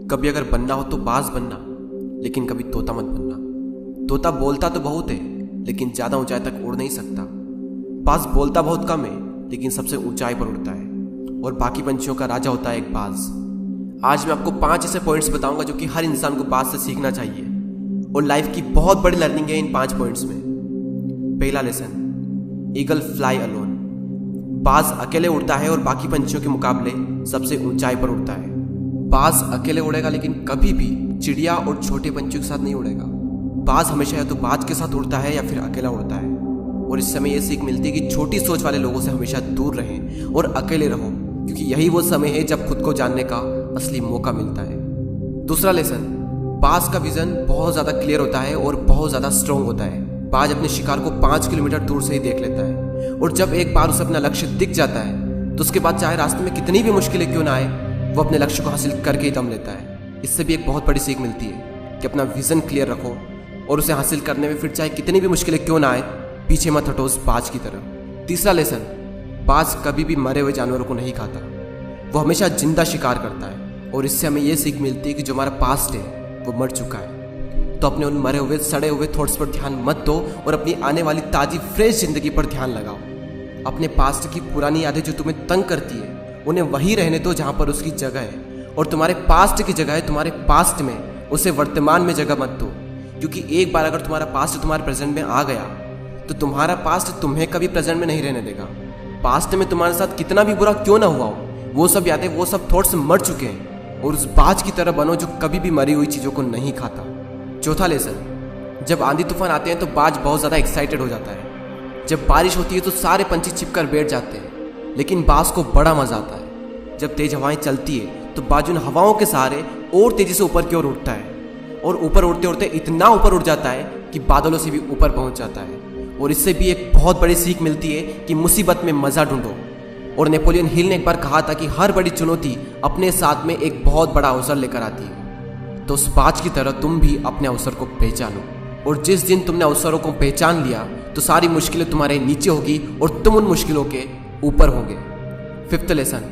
कभी अगर बनना हो तो बाज बनना, लेकिन कभी तोता मत बनना। तोता बोलता तो बहुत है, लेकिन ज्यादा ऊंचाई तक उड़ नहीं सकता। बाज बोलता बहुत कम है, लेकिन सबसे ऊंचाई पर उड़ता है, और बाकी पंछियों का राजा होता है एक बाज। आज मैं आपको 5 ऐसे पॉइंट्स बताऊंगा जो कि हर इंसान को बाज से सीखना चाहिए, और लाइफ की बहुत बड़ी लर्निंग है इन 5 पॉइंट्स में। पहला लेसन, ईगल फ्लाई अलोन। बाज अकेले उड़ता है और बाकी पंछियों के मुकाबले सबसे ऊंचाई पर उड़ता है। बाज अकेले उड़ेगा, लेकिन कभी भी चिड़िया और छोटे पंछियों के साथ नहीं उड़ेगा। बाज हमेशा या तो बाज के साथ उड़ता है या फिर अकेला उड़ता है। और इस समय यह सीख मिलती है कि छोटी सोच वाले लोगों से हमेशा दूर रहें और अकेले रहो, क्योंकि यही वो समय है जब खुद को जानने का असली मौका मिलता है। दूसरा लेसन, बाज का विजन बहुत ज्यादा क्लियर होता है और बहुत ज्यादा स्ट्रांग होता है। बाज अपने शिकार को 5 किलोमीटर दूर से ही देख लेता है, और जब एक बार उसे अपना लक्ष्य दिख जाता है तो उसके बाद चाहे रास्ते में कितनी भी मुश्किलें क्यों ना आए, वो अपने लक्ष्य को हासिल करके ही दम लेता है। इससे भी एक बहुत बड़ी सीख मिलती है कि अपना विजन क्लियर रखो और उसे हासिल करने में फिर चाहे कितनी भी मुश्किलें क्यों ना आए, पीछे मत हटो उस बाज की तरह। तीसरा लेसन, बाज कभी भी मरे हुए जानवरों को नहीं खाता, वो हमेशा जिंदा शिकार करता है। और इससे हमें यह सीख मिलती है कि जो हमारा पास्ट है वो मर चुका है, तो अपने उन मरे हुए सड़े हुए थॉट्स पर ध्यान मत दो और अपनी आने वाली ताजी फ्रेश जिंदगी पर ध्यान लगाओ। अपने पास्ट की पुरानी यादें जो तुम्हें तंग करती है उन्हें वहीं रहने दो जहां पर उसकी जगह है, और तुम्हारे पास्ट की जगह है तुम्हारे पास्ट में, उसे वर्तमान में जगह मत दो। क्योंकि एक बार अगर तुम्हारा पास्ट तुम्हारे प्रेजेंट में आ गया तो तुम्हारा पास्ट तुम्हें कभी प्रेजेंट में नहीं रहने देगा। पास्ट में तुम्हारे साथ कितना भी बुरा क्यों ना हुआ हो, वो सब यादें, वो सब थॉट्स मर चुके हैं, और उस बाज की तरह बनो जो कभी भी मरी हुई चीजों को नहीं खाता। चौथा लेसन, जब आंधी तूफान आते हैं तो बाज बहुत ज्यादा एक्साइटेड हो जाता है। जब बारिश होती है तो सारे पंछी छिपकर बैठ जाते हैं, लेकिन बाज को बड़ा मजा आता है। जब तेज हवाएं चलती है तो बाज उन हवाओं के सहारे और तेजी से ऊपर की ओर उठता है, और ऊपर उड़ते उड़ते इतना ऊपर उड़ जाता है कि बादलों से भी ऊपर पहुंच जाता है। और इससे भी एक बहुत बड़ी सीख मिलती है कि मुसीबत में मजा ढूंढो। और नेपोलियन हिल ने एक बार कहा था कि हर बड़ी चुनौती अपने साथ में एक बहुत बड़ा अवसर लेकर आती है। तो उस बाज की तरह तुम भी अपने अवसर को पहचानो, और जिस दिन तुमने अवसरों को पहचान लिया तो सारी मुश्किलें तुम्हारे नीचे होगी और तुम उन मुश्किलों के ऊपर होगे। फिफ्थ लेसन,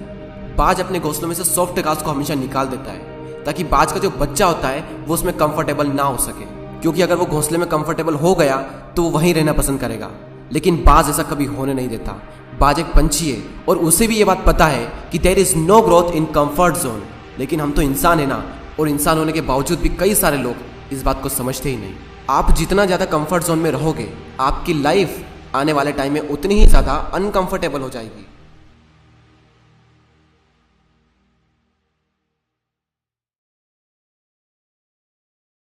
बाज अपने घोंसलों में से सॉफ्ट घास को हमेशा निकाल देता है, ताकि बाज का जो बच्चा होता है वो उसमें कंफर्टेबल ना हो सके। क्योंकि अगर वो घोंसले में कंफर्टेबल हो गया तो वो वहीं रहना पसंद करेगा, लेकिन बाज ऐसा कभी होने नहीं देता। बाज एक पंछी है और उसे भी ये बात पता है कि there is no growth in comfort zone. लेकिन हम तो इंसान है ना, और इंसान होने के बावजूद भी कई सारे लोग इस बात को समझते ही नहीं। आप जितना ज़्यादा कंफर्ट जोन में रहोगे, आपकी लाइफ आने वाले टाइम में उतनी ही ज़्यादा अनकंफर्टेबल हो जाएगी।